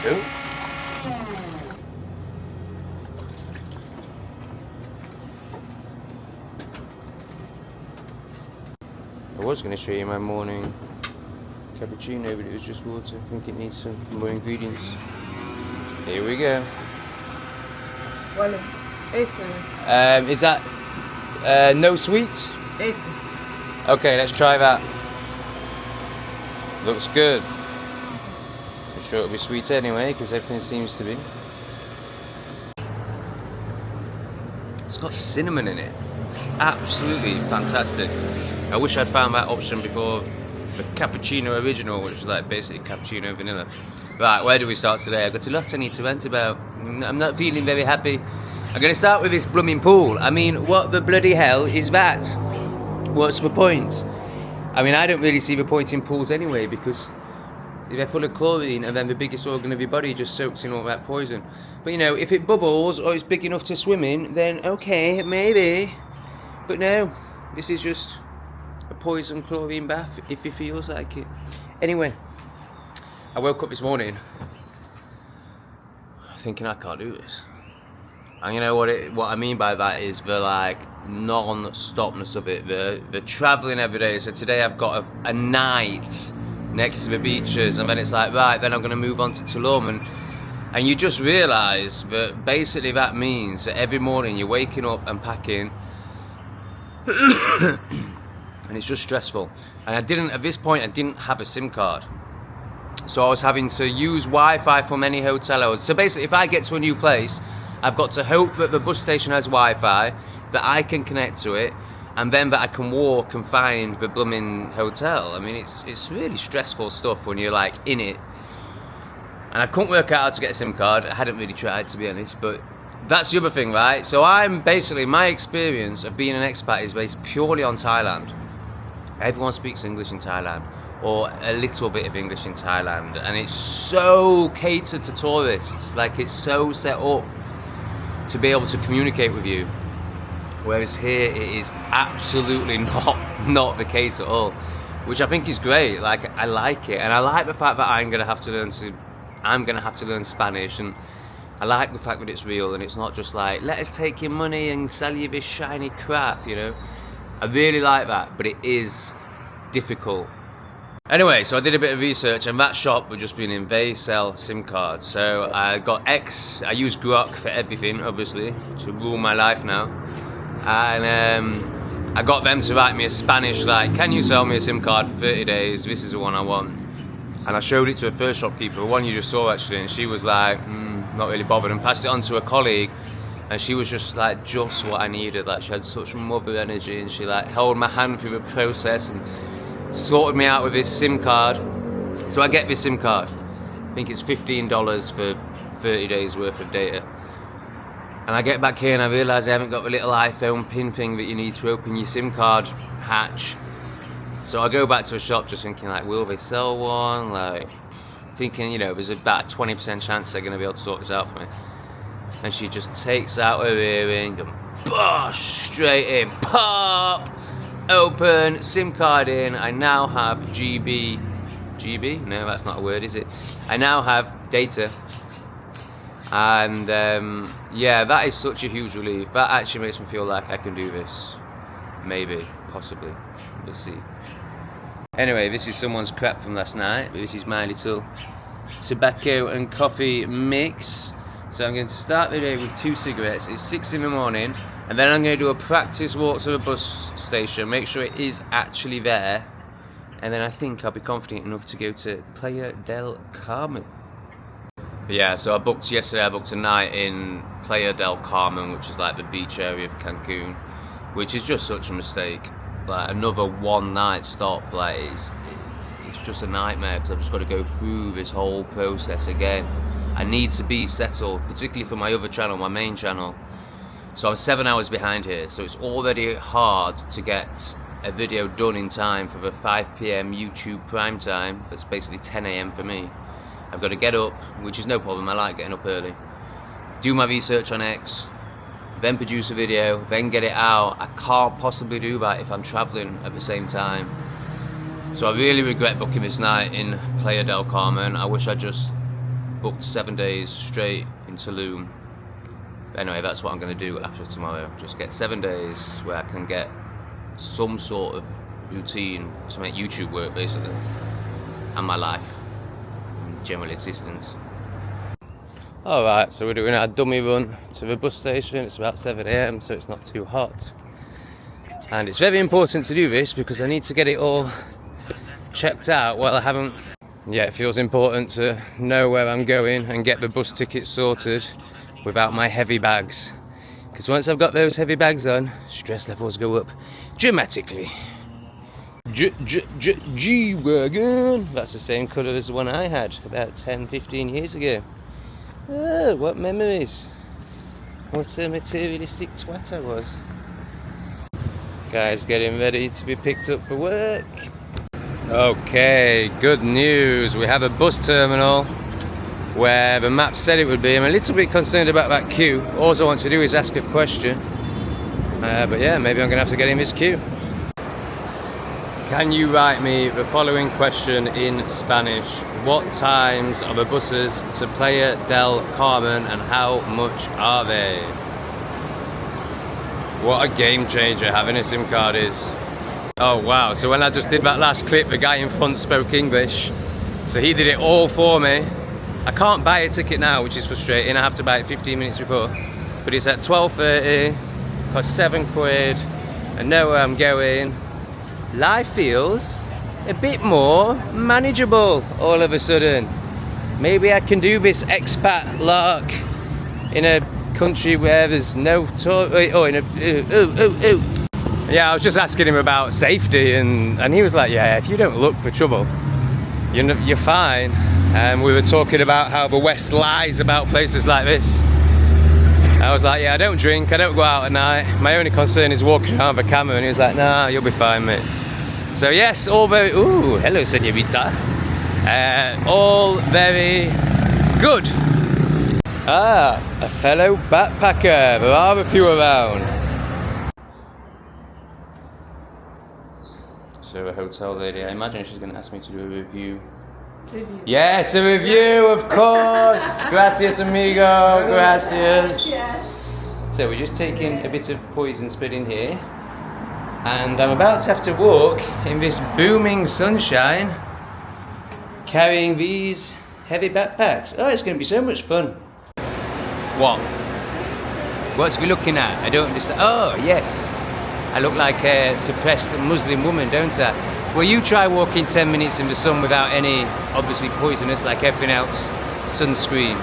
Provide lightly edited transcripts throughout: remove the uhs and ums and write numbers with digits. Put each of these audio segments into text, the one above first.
Oh. I was going to show you my morning cappuccino, but it was just water. I think it needs some more ingredients. Here we go. Is that no sweets? Okay, let's try that. Looks good. I'm sure it'll be sweet anyway, because everything seems to be. It's got cinnamon in it. It's absolutely fantastic. I wish I'd found that option before the cappuccino original, which is like basically cappuccino vanilla. Right, where do we start today? I've got a lot I need to rant about. I'm not feeling very happy. I'm going to start with this blooming pool. I mean, what the bloody hell is that? What's the point? I mean, I don't really see the point in pools anyway, because they're full of chlorine, and then the biggest organ of your body just soaks in all that poison. But you know, if it bubbles or it's big enough to swim in, then okay, maybe. But no, this is just a poison chlorine bath if he feels like it. Anyway, I woke up this morning thinking I can't do this. And you know what I mean by that is the like non-stopness of it, the travelling every day. So today I've got a night next to the beaches, and then it's like, right, then I'm going to move on to Tulum, and you just realise that basically that means that every morning you're waking up and packing and it's just stressful. And at this point I didn't have a SIM card, so I was having to use Wi-Fi from any hotel. So basically, if I get to a new place, I've got to hope that the bus station has Wi-Fi, that I can connect to it, and then that I can walk and find the blooming hotel. I mean, it's really stressful stuff when you're like in it. And I couldn't work out how to get a SIM card. I hadn't really tried, to be honest, but that's the other thing, right? So I'm basically, my experience of being an expat is based purely on Thailand. Everyone speaks English in Thailand, or a little bit of English in Thailand, and it's so catered to tourists. Like, it's so set up to be able to communicate with you, whereas here it is absolutely not the case at all, which I think is great. Like, I like it, and I like the fact that I'm gonna have to learn Spanish, and I like the fact that it's real and it's not just like, let us take your money and sell you this shiny crap, you know. I really like that, but it is difficult. Anyway, so I did a bit of research, and that shop was just being they sell SIM cards. So I use Grok for everything, obviously, to rule my life now. And I got them to write me a Spanish, like, can you sell me a SIM card for 30 days? This is the one I want. And I showed it to a first shopkeeper, the one you just saw actually, and she was like, not really bothered, and passed it on to a colleague. And she was just like, just what I needed. Like, she had such mother energy, and she like held my hand through the process and sorted me out with this SIM card. So I get this SIM card. I think it's $15 for 30 days worth of data. And I get back here and I realise I haven't got the little iPhone pin thing that you need to open your SIM card hatch. So I go back to a shop just thinking, like, will they sell one? Like, thinking, you know, there's about a 20% chance they're going to be able to sort this out for me. And she just takes out her earring and bosh, straight in, pop, open, SIM card in. I now have GB? No, that's not a word, is it? I now have data. And yeah, that is such a huge relief. That actually makes me feel like I can do this. Maybe, possibly, we'll see. Anyway, this is someone's crap from last night. This is my little tobacco and coffee mix. So I'm going to start the day with 2 cigarettes. It's 6 in the morning, and then I'm going to do a practice walk to the bus station, make sure it is actually there, and then I think I'll be confident enough to go to Playa del Carmen. But yeah, so I booked a night in Playa del Carmen, which is like the beach area of Cancun, which is just such a mistake. Like, another one-night stop, like, it's just a nightmare, because I've just got to go through this whole process again. I need to be settled, particularly for my other channel, my main channel. So I'm 7 hours behind here, so it's already hard to get a video done in time for the 5 PM YouTube prime time. That's basically 10 AM for me. I've got to get up, which is no problem, I like getting up early. Do my research on X, then produce a video, then get it out. I can't possibly do that if I'm travelling at the same time. So I really regret booking this night in Playa del Carmen. I wish I just booked 7 days straight in Tulum. But anyway, that's what I'm going to do after tomorrow. Just get 7 days where I can get some sort of routine to make YouTube work, basically, and my life and general existence. Alright, so we're doing our dummy run to the bus station. It's about 7 AM, so it's not too hot. And it's very important to do this because I need to get it all checked out while I haven't. Yeah, it feels important to know where I'm going and get the bus ticket sorted without my heavy bags. Because once I've got those heavy bags on, stress levels go up dramatically. G-Wagon! That's the same colour as the one I had about 10-15 years ago. Oh, what memories. What a materialistic twat I was. Guys getting ready to be picked up for work. Okay, good news. We have a bus terminal where the map said it would be. I'm a little bit concerned about that queue. All I want to do is ask a question. But yeah, maybe I'm going to have to get in this queue. Can you write me the following question in Spanish? What times are the buses to Playa del Carmen and how much are they? What a game changer having a SIM card is. Oh wow, so when I just did that last clip, the guy in front spoke English. So he did it all for me. I can't buy a ticket now, which is frustrating. I have to buy it 15 minutes before. But it's at 12:30, costs £7, I know where I'm going. Life feels a bit more manageable all of a sudden. Maybe I can do this expat lark in a country where there's no Yeah, I was just asking him about safety and he was like, yeah, if you don't look for trouble, you're fine. And we were talking about how the West lies about places like this. I was like, yeah, I don't drink, I don't go out at night. My only concern is walking around with a camera. And he was like, nah, you'll be fine, mate. So yes, all very, ooh, hello, señorita. All very good. Ah, a fellow backpacker. There are a few around. So a hotel lady, I imagine she's going to ask me to do a review. Yes, a review, of course. Gracias, amigo. Gracias. So we're just taking a bit of poison spreading here. And I'm about to have to walk in this booming sunshine carrying these heavy backpacks. Oh, it's going to be so much fun. What? What's we looking at? I don't understand. Oh, yes. I look like a suppressed Muslim woman, don't I? Well, you try walking 10 minutes in the sun without any, obviously poisonous, like everything else, sunscreen.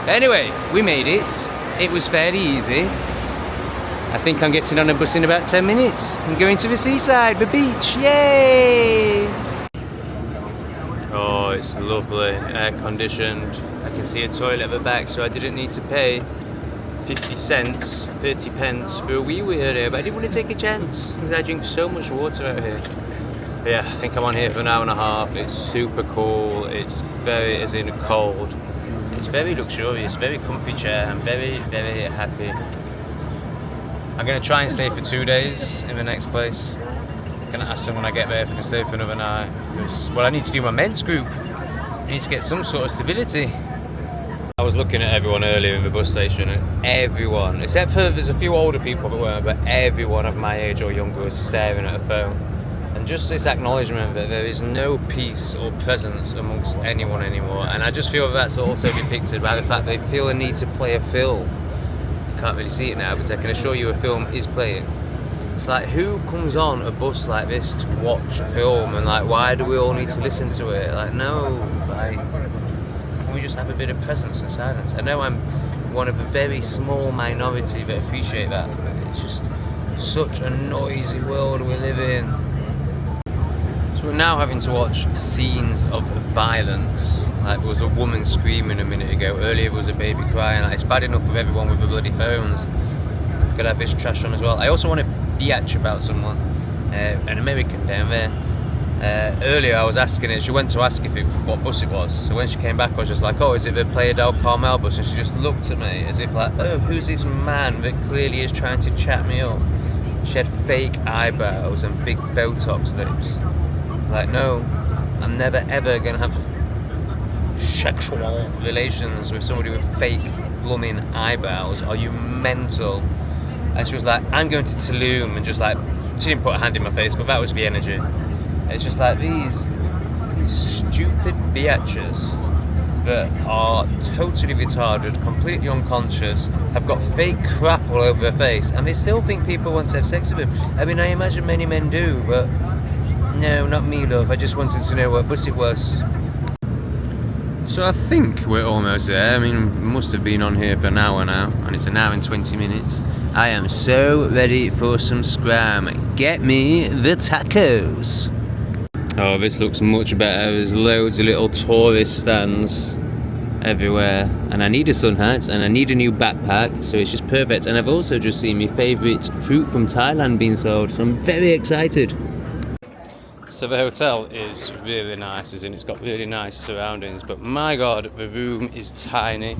But anyway, we made it. It was fairly easy. I think I'm getting on a bus in about 10 minutes. I'm going to the seaside, the beach, yay! Oh, it's lovely, air conditioned. I can see a toilet at the back, so I didn't need to pay 50 cents, 30 pence for a wee area, but I didn't want to take a chance because I drink so much water out here. But yeah, I think I'm on here for an hour and a half. It's super cool. It's very, as in cold. It's very luxurious, very comfy chair. I'm very, very happy. I'm going to try and stay for 2 days in the next place. I'm going to ask them when I get there if I can stay for another night. Because, well, I need to do my men's group. I need to get some sort of stability. I was looking at everyone earlier in the bus station, and everyone, except for there's a few older people that weren't, but everyone of my age or younger was staring at a phone. And just this acknowledgement that there is no peace or presence amongst anyone anymore. And I just feel that's also depicted by the fact they feel a need to play a film. You can't really see it now, but I can assure you a film is playing. It's like, who comes on a bus like this to watch a film, and like, why do we all need to listen to it? Like, no, like, can we just have a bit of presence and silence? I know I'm one of a very small minority that appreciate that, but it's just such a noisy world we live in. So we're now having to watch scenes of violence. Like, there was a woman screaming a minute ago. Earlier there was a baby crying. Like, it's bad enough with everyone with the bloody phones. Gotta have this trash on as well. I also want to bitch about someone, an American down there. Earlier I was asking her, she went to ask what bus it was. So when she came back I was just like, oh, is it the Playa del Carmen bus? And she just looked at me as if like, oh, who's this man that clearly is trying to chat me up? She had fake eyebrows and big Botox lips. Like, no, I'm never ever gonna have sexual relations with somebody with fake blooming eyebrows? Are you mental? And she was like, I'm going to Tulum, and just like, she didn't put a hand in my face, but that was the energy. It's just like these stupid bitches that are totally retarded, completely unconscious, have got fake crap all over their face, and they still think people want to have sex with them. I mean, I imagine many men do, but no, not me, love. I just wanted to know what bus it was. So I think we're almost there. I mean, we must have been on here for an hour now, and it's an hour and 20 minutes. I am so ready for some scram. Get me the tacos. Oh, this looks much better. There's loads of little tourist stands everywhere. And I need a sun hat, and I need a new backpack, so it's just perfect. And I've also just seen my favourite fruit from Thailand being sold, so I'm very excited. So the hotel is really nice, as in it's got really nice surroundings, but my god, the room is tiny.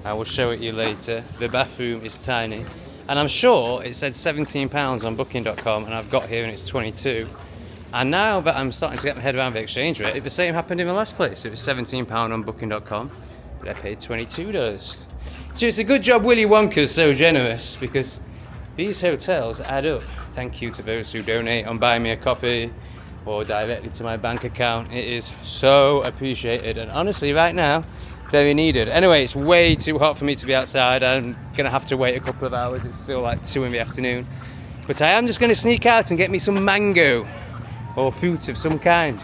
I will show it you later. The bathroom is tiny. And I'm sure it said £17 on booking.com, and I've got here and it's 22. And now that I'm starting to get my head around the exchange rate, the same happened in the last place. It was £17 on booking.com, but I paid $22. So it's a good job Willy Wonka's so generous, because these hotels add up. Thank you to those who donate on Buy Me a Coffee or directly to my bank account. It is so appreciated, and honestly right now, very needed. Anyway, it's way too hot for me to be outside. I'm gonna have to wait a couple of hours. It's still like 2 in the afternoon. But I am just gonna sneak out and get me some mango or fruit of some kind.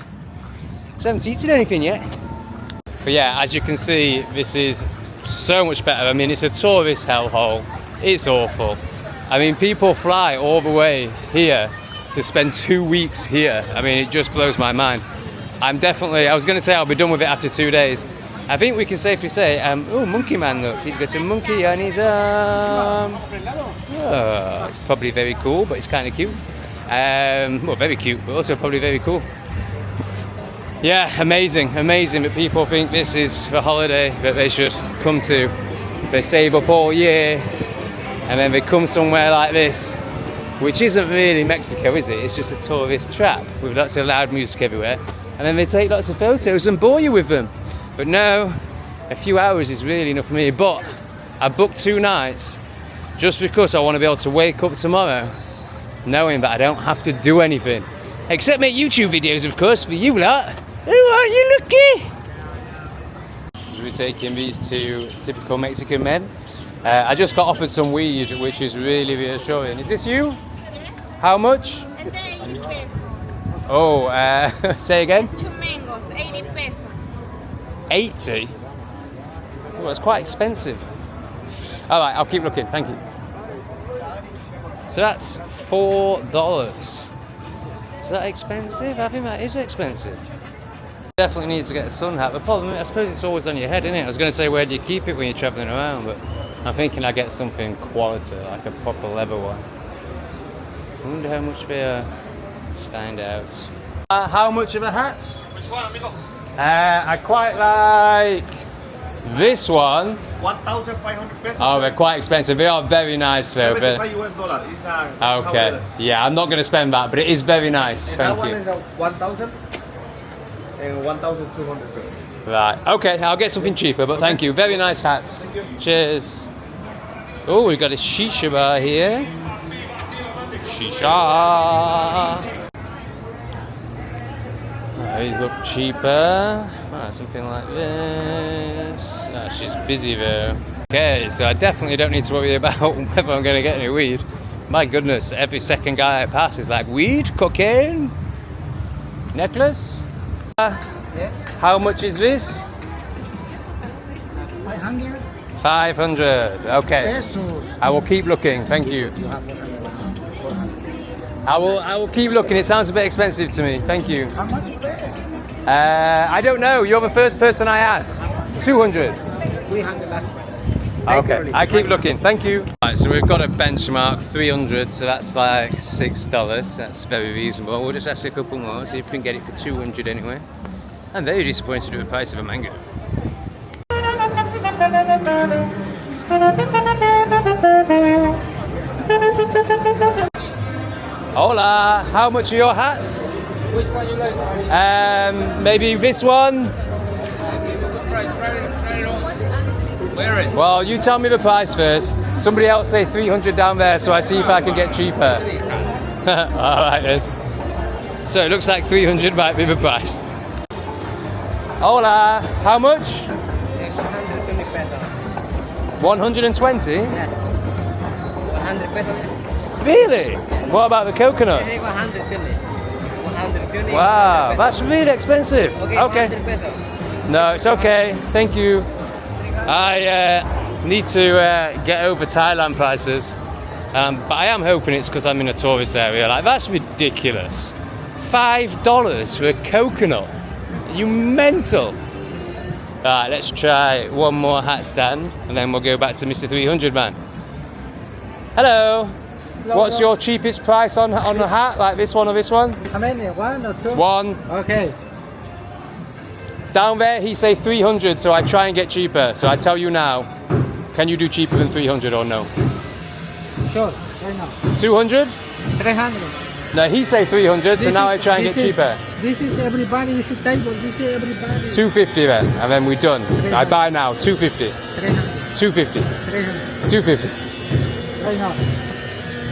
So I haven't eaten anything yet. But yeah, as you can see, this is so much better. I mean, it's a tourist hellhole. It's awful. I mean, people fly all the way here to spend 2 weeks here. I mean, it just blows my mind. I was gonna say I'll be done with it after 2 days. I think we can safely say, oh, Monkey Man, look, he's got a monkey on his arm. Oh, it's probably very cool, but it's kind of cute. Well, very cute, but also probably very cool. Yeah, amazing, amazing that people think this is the holiday that they should come to. They save up all year, and then they come somewhere like this, which isn't really Mexico, is it? It's just a tourist trap with lots of loud music everywhere, and then they take lots of photos and bore you with them. But no, a few hours is really enough for me. But I booked 2 nights just because I want to be able to wake up tomorrow knowing that I don't have to do anything. Except make YouTube videos, of course, for you lot. Oh, aren't you lucky? We're taking these 2 typical Mexican men. I just got offered some weed, which is really reassuring. Is this you? How much? Oh, say again? 2 mangoes, 80 pesos. 80? Oh, that's quite expensive. Alright, I'll keep looking, thank you. So that's $4. Is that expensive? I think that is expensive. Definitely need to get a sun hat. The problem, I suppose it's always on your head, isn't it? I was going to say, where do you keep it when you're travelling around? But I'm thinking I get something quality, like a proper leather one. I wonder how much they are. Let's find out. How much are the hats? Which one, amigo? I quite like this one. 1,500 pesos. Oh, they're quite expensive. They are very nice though. $75 US. It's a Okay. Yeah, I'm not going to spend that, but it is very nice. and Thank that you. one is a 1,000 and 1,200 pesos. Right. Okay, I'll get something cheaper, but thank you. Very nice hats. Cheers. Oh, we've got a shisha bar here. Shisha. These look cheaper. Something like this. She's busy though. Okay, so I definitely don't need to worry about whether I'm going to get any weed. My goodness, every second guy I pass is like, weed, cocaine, necklace. Yes. How much is this? 500 500. Okay. pesos. I will keep looking. Thank you. You have 400. I will keep looking. It sounds a bit expensive to me. Thank you. How much you pay? I don't know. You're the first person I asked. 200. 300 last price. Okay, I keep looking. Thank you. Right, so we've got a benchmark 300, so that's like $6. That's very reasonable. We'll just ask a couple more, see if we can get it for 200 anyway. I'm very disappointed with the price of a mango. Hola, how much are your hats? Which one you like? Maybe this one. Well, you tell me the price first. Somebody else say 300 down there, so I see if I can get cheaper. All right then. So it looks like 300 might be the price. Hola, how much? 120 pesos. 120? Yeah. 100 pesos. Really? What about the coconuts? 120. 120. Wow, that's really expensive. Okay. 100 pesos. No, it's okay. Thank you. I need to get over Thailand prices, but I am hoping it's because I'm in a tourist area. Like, that's ridiculous. $5 for a coconut. Are you mental? Alright, let's try one more hat stand and then we'll go back to Mr. 300 man. Hello. What's your cheapest price on a hat? Like this one or this one? How many? One or two? One. Okay. Down there he say 300, so I try and get cheaper. So I tell you now, can you do cheaper than 300 or no? Sure, right now. 200? 300. No, he say 300, so now I try and get cheaper. This is everybody, this is table, this is everybody. 250 then, and then we're done. I buy now, 250. 300. 250. 300. 250. Right now.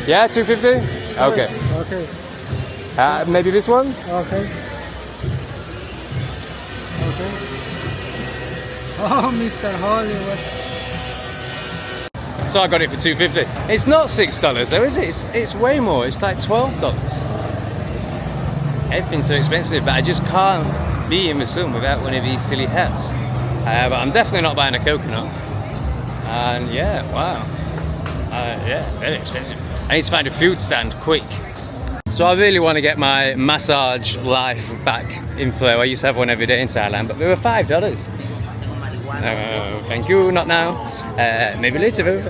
Yeah, 250? Okay. Okay. Maybe this one? Okay. Okay. Oh, Mr. Hollywood. So I got it for 250. It's not $6 though, is it? It's way more. It's like $12. Everything's so expensive, but I just can't be in the sun without one of these silly hats. But I'm definitely not buying a coconut. And yeah, wow. Yeah, very expensive. I need to find a food stand quick. So I really want to get my massage life back in flow. I used to have one every day in Thailand, but they were $5. Thank you, not now. Maybe later though.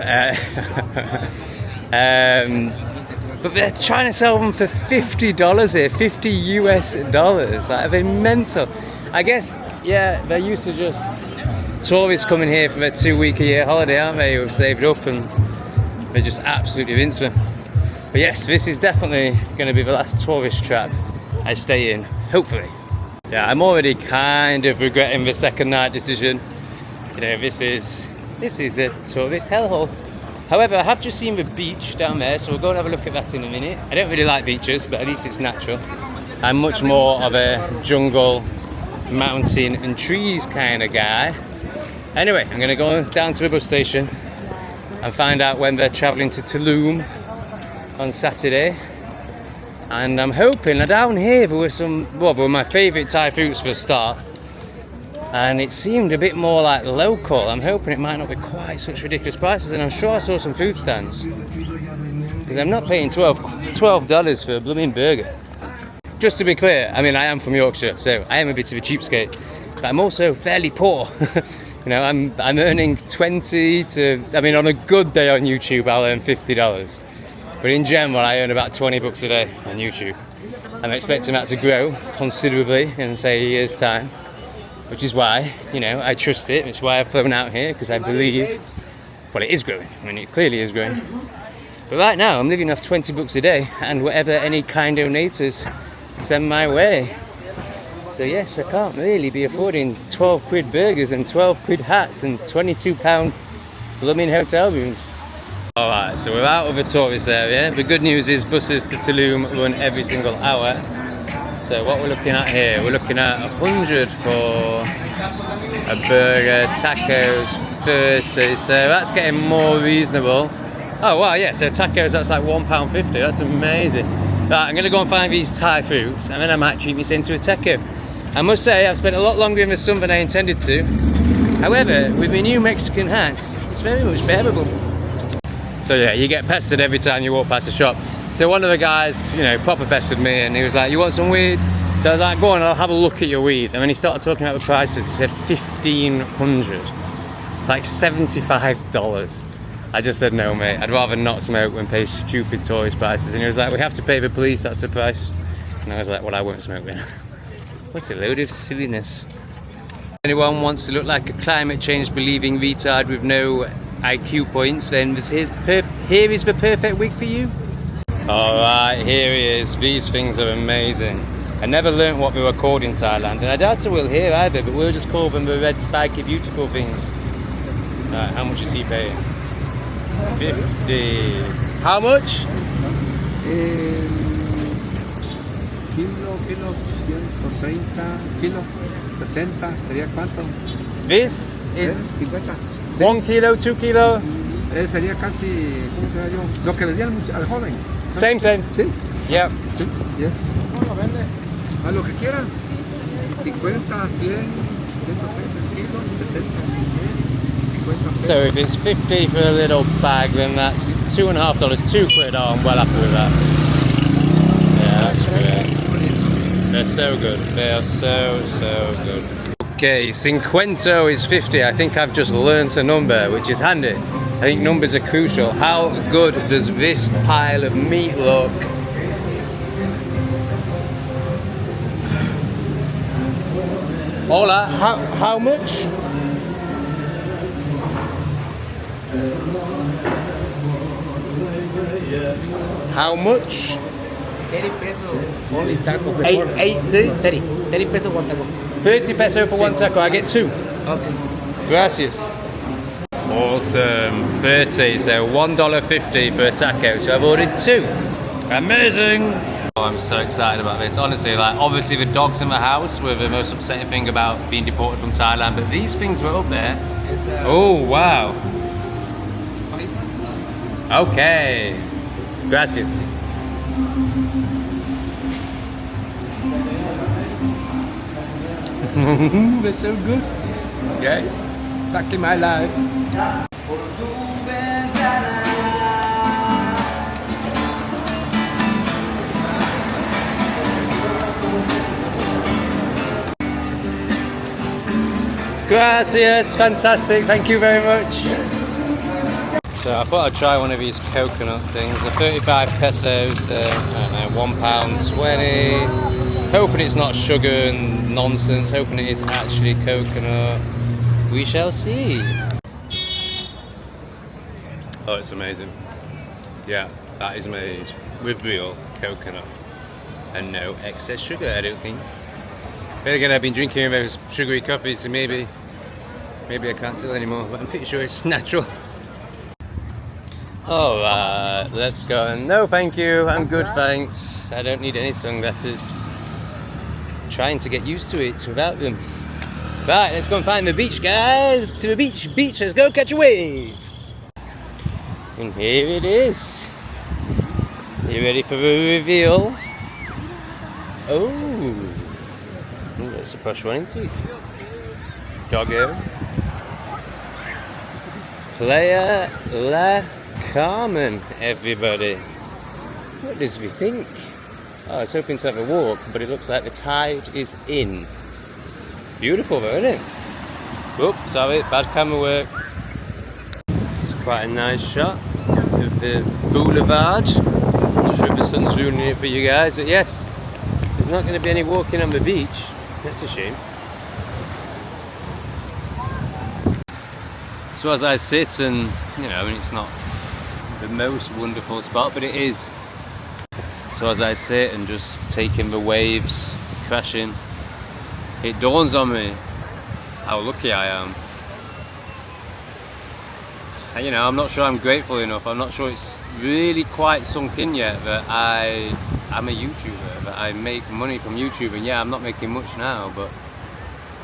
But they're trying to sell them for $50 here, 50 US dollars. Like, they're mental. I guess, yeah, they're used to just tourists coming here for their 2-week-a-year holiday, aren't they? Who've saved up and they just absolutely rinse them. But yes, this is definitely going to be the last tourist trap I stay in, hopefully. Yeah, I'm already kind of regretting the second night decision. You know, this is a tourist hellhole. However, I have just seen the beach down there, so we'll go and have a look at that in a minute. I don't really like beaches, but at least it's natural. I'm much more of a jungle, mountain and trees kind of guy. Anyway, I'm going to go down to the bus station and find out when they're travelling to Tulum on Saturday. And I'm hoping that down here there were there were my favourite Thai foods for a start. And it seemed a bit more like local. I'm hoping it might not be quite such ridiculous prices, and I'm sure I saw some food stands. Because I'm not paying $12 for a blooming burger. Just to be clear, I mean, I am from Yorkshire, so I am a bit of a cheapskate, but I'm also fairly poor. You know, I'm earning 20 to, I mean, on a good day on YouTube, I'll earn $50. But in general, I earn about 20 bucks a day on YouTube. I'm expecting that to grow considerably in, say, a year's time. Which is why, you know, I trust it. It's why I've flown out here, because I believe, well, it is growing. I mean, it clearly is growing. But right now, I'm living off 20 bucks a day, and whatever any kind donators send my way. So yes, I can't really be affording 12 quid burgers and 12 quid hats and £22 blooming hotel rooms. Alright, so we're out of the tourist area. The good news is buses to Tulum run every single hour. So what we're looking at here, we're looking at 100 for a burger, tacos, 30, so that's getting more reasonable. Oh wow, yeah, so tacos, that's like £1.50, that's amazing. Right, I'm gonna go and find these Thai fruits and then I might treat myself into a taco. I must say, I've spent a lot longer in the sun than I intended to. However, with my new Mexican hat, it's very much bearable. So yeah, you get pestered every time you walk past a shop. So one of the guys, you know, proper pestered me and he was like, you want some weed? So I was like, go on, I'll have a look at your weed. And then he started talking about the prices. He said $1,500. It's like $75. I just said, no mate, I'd rather not smoke than pay stupid tourist prices. And he was like, we have to pay the police, that's the price. And I was like, well, I won't smoke then. What's a load of silliness. Anyone wants to look like a climate change believing retard with no IQ points, then here is the perfect wig for you. Alright, here he is. These things are amazing. I never learnt what they were called in Thailand, and I doubt I will here either, but we'll just call them the red spiky beautiful things. How much is he paying? 50. How much? Kilo, 130, kilo, 70, ¿sería cuánto? This is 50. 1 kilo, 2 kilo? Sería casi, ¿cómo se llama yo? Lo que le di al joven. Same. Sí. Yeah. Sí, yeah. ¿Cómo lo vende? A lo que quieran. 50, 100, 130 kilos, 70, 50. So if it's 50 for a little bag, then that's $2.50, £2. Oh, I'm well happy with that. Yeah, that's great. They're so good. They are so good. Okay, 50 is 50. I think I've just learnt a number, which is handy. I think numbers are crucial. How good does this pile of meat look? Hola, how much? How much? 30 pesos. Only taco. 880? 30 pesos one taco. 30 peso for one taco. I get 2. Okay. Gracias. Awesome. 30, so $1.50 for a taco. So I've ordered 2. Amazing. Oh, I'm so excited about this. Honestly, like, obviously the dogs in the house were the most upsetting thing about being deported from Thailand, but these things were up there. Oh, wow. Okay. Gracias. They're so good. Guys, back in my life. Gracias, fantastic, thank you very much. So I thought I'd try one of these coconut things. They're 35 pesos, I don't know, £1.20. Hoping it's not sugar and nonsense, hoping it is actually coconut. We shall see. Oh, it's amazing. Yeah, that is made with real coconut and no excess sugar, I don't think. Then again, I've been drinking those sugary coffees, so maybe I can't tell anymore, but I'm pretty sure it's natural. Alright, let's go. No, thank you, I'm good, thanks. I don't need any sunglasses. Trying to get used to it without them. Right, let's go and find the beach, guys. To the beach, let's go catch a wave. And here it is. You ready for the reveal? Oh, that's a posh one, isn't it? Doggo. Playa Del Carmen, everybody. What does we think? Oh, I was hoping to have a walk, but it looks like the tide is in. Beautiful though, isn't it? Oops, sorry, bad camera work. It's quite a nice shot of the boulevard. I'm not sure if the sun's ruining it for you guys, but yes, there's not going to be any walking on the beach. That's a shame. So as I sit and, you know, and it's not the most wonderful spot, but it is. So as I sit and just take in the waves crashing, it dawns on me how lucky I am. And, you know, I'm not sure I'm grateful enough. I'm not sure it's really quite sunk in yet that I'm a YouTuber, that I make money from YouTube. And yeah, I'm not making much now, but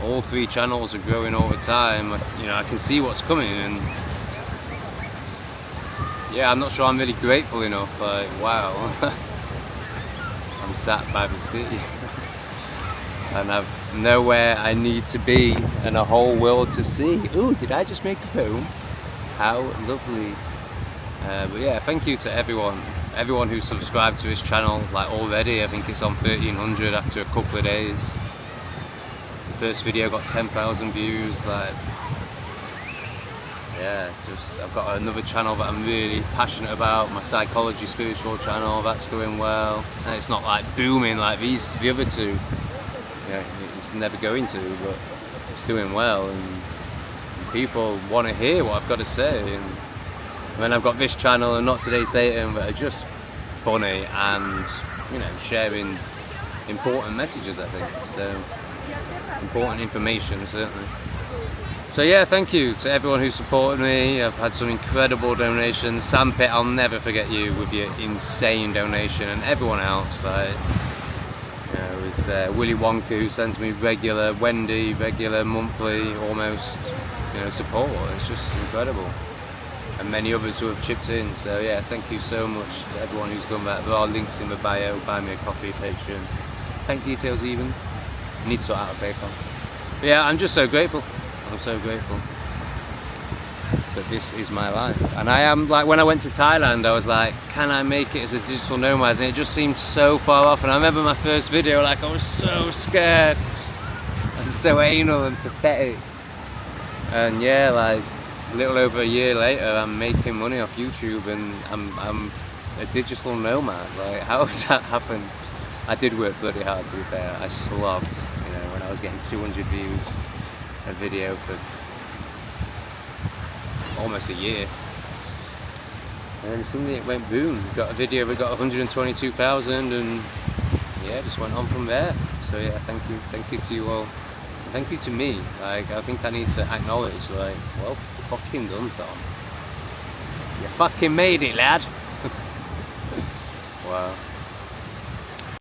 all 3 channels are growing all the time. You know, I can see what's coming, and yeah, I'm not sure I'm really grateful enough. Like, wow. I'm sat by the sea and I've nowhere I need to be and a whole world to see. Ooh, did I just make a poem? How lovely. But yeah, thank you to everyone who's subscribed to this channel. Like, already I think it's on 1300 after a couple of days. The first video got 10,000 views. Like, yeah, just I've got another channel that I'm really passionate about, my psychology spiritual channel, that's going well. And it's not like booming like the other 2. Yeah, it's never going to, but it's doing well, and people want to hear what I've got to say. And then I've got this channel, and Not Today Satan, that are just funny and, you know, sharing important messages, I think. So, important information, certainly. So yeah, thank you to everyone who supported me. I've had some incredible donations. Sandpit, I'll never forget you with your insane donation, and everyone else. Like, you know, it's Willy Wonka who sends me regular, Wendy, regular monthly, almost, you know, support. It's just incredible, and many others who have chipped in. So yeah, thank you so much to everyone who's done that. There are links in the bio. Buy me a coffee, Patreon, bank details even. I need to sort out a PayPal. But yeah, I'm just so grateful. I'm so grateful that this is my life. And I am, like, when I went to Thailand, I was like, can I make it as a digital nomad? And it just seemed so far off. And I remember my first video, like, I was so scared and so anal and pathetic. And yeah, like, a little over a year later, I'm making money off YouTube, and I'm a digital nomad. Like, how has that happened? I did work bloody hard, to be fair. I slogged, you know, when I was getting 200 views a video for almost a year, and then suddenly it went boom. We got a video, we got 122,000, and yeah, just went on from there. So yeah, thank you to you all, thank you to me. Like, I think I need to acknowledge, like, well, fucking done, Tom. You fucking made it, lad. Wow.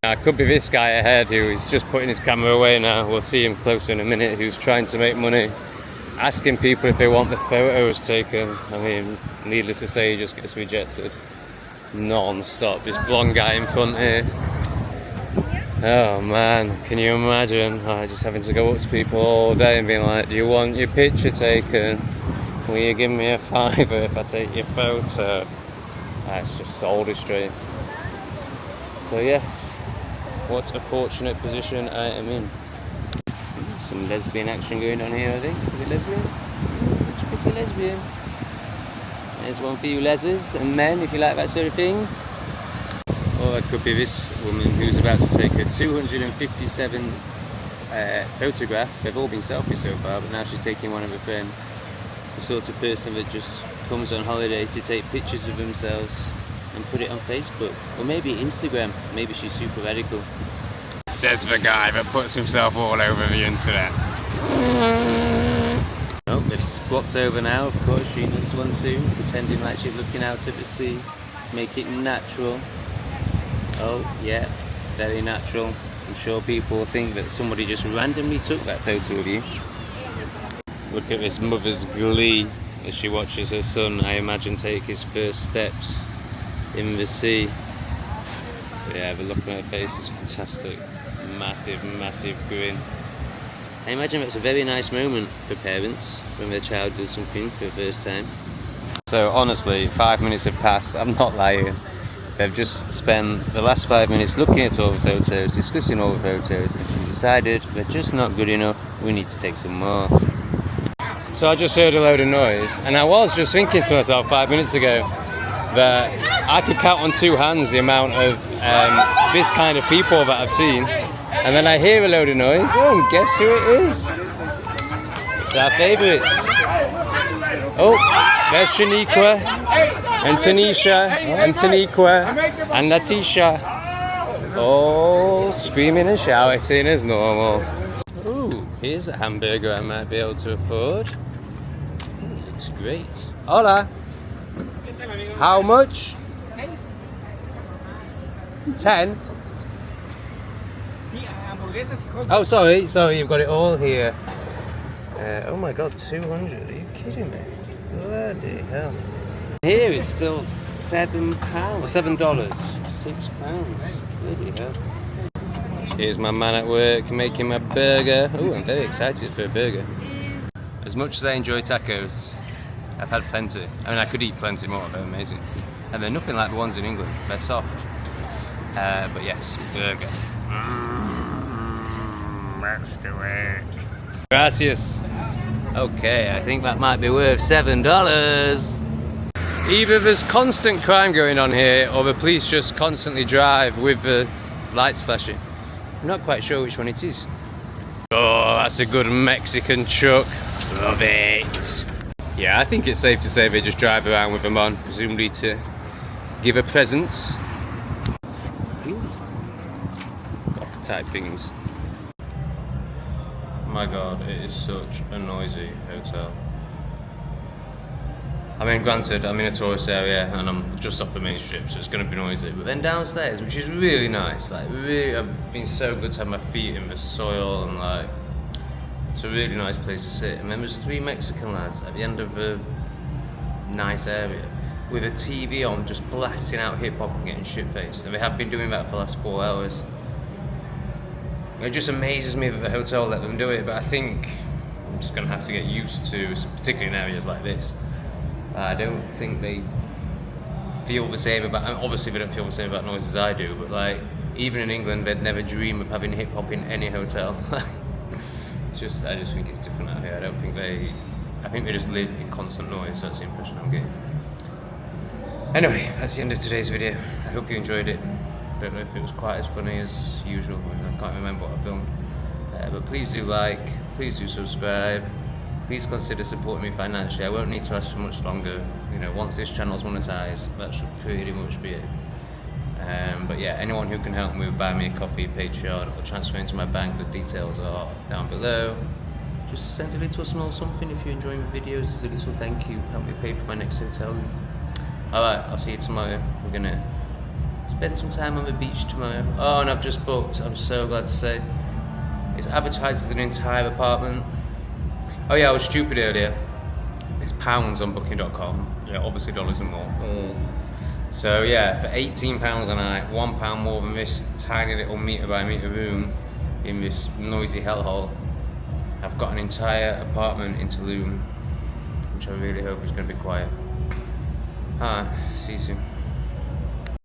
I could be this guy ahead who is just putting his camera away now. We'll see him closer in a minute, who's trying to make money, asking people if they want the photos taken. I mean, needless to say, he just gets rejected non-stop. This blonde guy in front here. Oh man, can you imagine? Just having to go up to people all day and being like, do you want your picture taken? Will you give me a £5 if I take your photo? That's just soul destroying. So yes, what a fortunate position I am in. Some lesbian action going on here, I think. Is it lesbian? It's pretty lesbian. There's one for you lesers and men, if you like that sort of thing. Or it could be this woman who's about to take a 257 photograph. They've all been selfies so far, but now she's taking one of her friends. The sort of person that just comes on holiday to take pictures of themselves and put it on Facebook, or maybe Instagram. Maybe she's super radical. Says the guy that puts himself all over the internet. Oh, they've swapped over now. Of course, she needs one too, pretending like she's looking out at the sea. Make it natural. Oh yeah, very natural. I'm sure people will think that somebody just randomly took that photo of you. Look at this mother's glee as she watches her son, I imagine, take his first steps in the sea. But yeah, the look on her face is fantastic. Massive, massive grin. I imagine that's a very nice moment for parents when their child does something for the first time. So honestly, 5 minutes have passed, I'm not lying. They've just spent the last 5 minutes looking at all the photos, discussing all the photos, and she's decided they're just not good enough, we need to take some more. So I just heard a load of noise, and I was just thinking to myself 5 minutes ago that I could count on two hands the amount of this kind of people that I've seen, and then I hear a load of noise. Oh, and guess who it is? It's our favourites. Oh, there's Shaniqua and Tanisha and Taniqua and Natisha, all screaming and shouting as normal. Ooh, here's a hamburger I might be able to afford. Ooh, looks great. Hola. How much? 10? Oh, sorry, you've got it all here. Oh my god, 200, are you kidding me? Bloody hell. Here it's still £7, $7, £6, bloody hell. Here's my man at work making my burger. Oh, I'm very excited for a burger. As much as I enjoy tacos, I've had plenty. I mean, I could eat plenty more, they're amazing. And they're nothing like the ones in England, they're soft. But yes, burger. Let's do it. Gracias. Okay, I think that might be worth $7. Either there's constant crime going on here, or the police just constantly drive with the lights flashing. I'm not quite sure which one it is. Oh, that's a good Mexican truck. Love it. Yeah, I think it's safe to say they just drive around with them on, presumably to give a presence. Coffee type things. my god, it is such a noisy hotel. I mean, granted, I'm in a tourist area and I'm just off the main strip, so it's going to be noisy. But then downstairs, which is really nice, like really, I've been so good to have my feet in the soil and like, it's a really nice place to sit. And then there's 3 Mexican lads at the end of a nice area with a TV on, just blasting out hip hop and getting shit faced. And they have been doing that for the last 4 hours. It just amazes me that the hotel let them do it, but I think I'm just going to have to get used to, particularly in areas like this. I don't think they feel the same about, obviously they don't feel the same about noise as I do, but like, even in England, they'd never dream of having hip hop in any hotel. I just think it's different out here. I think they just live in constant noise. That's the impression I'm getting. Anyway, that's the end of today's video. I hope you enjoyed it. I don't know if it was quite as funny as usual. I can't remember what I filmed. But please do like, please do subscribe. Please consider supporting me financially. I won't need to ask for much longer. You know, once this channel's monetized, that should pretty much be it. But yeah, anyone who can help me with buy me a coffee, Patreon, or transfer into my bank, the details are down below. Just send a little small something if you're enjoying the videos as a little thank you. Help me pay for my next hotel room. Alright, I'll see you tomorrow. We're gonna spend some time on the beach tomorrow. Oh, and I've just booked, I'm so glad to say. It's advertised as an entire apartment. Oh yeah, I was stupid earlier. It's pounds on booking.com. Yeah, obviously dollars and more. So yeah, for £18 a night, £1 more than this tiny little metre by metre room in this noisy hellhole, I've got an entire apartment in Tulum, which I really hope is going to be quiet. Alright, see you soon.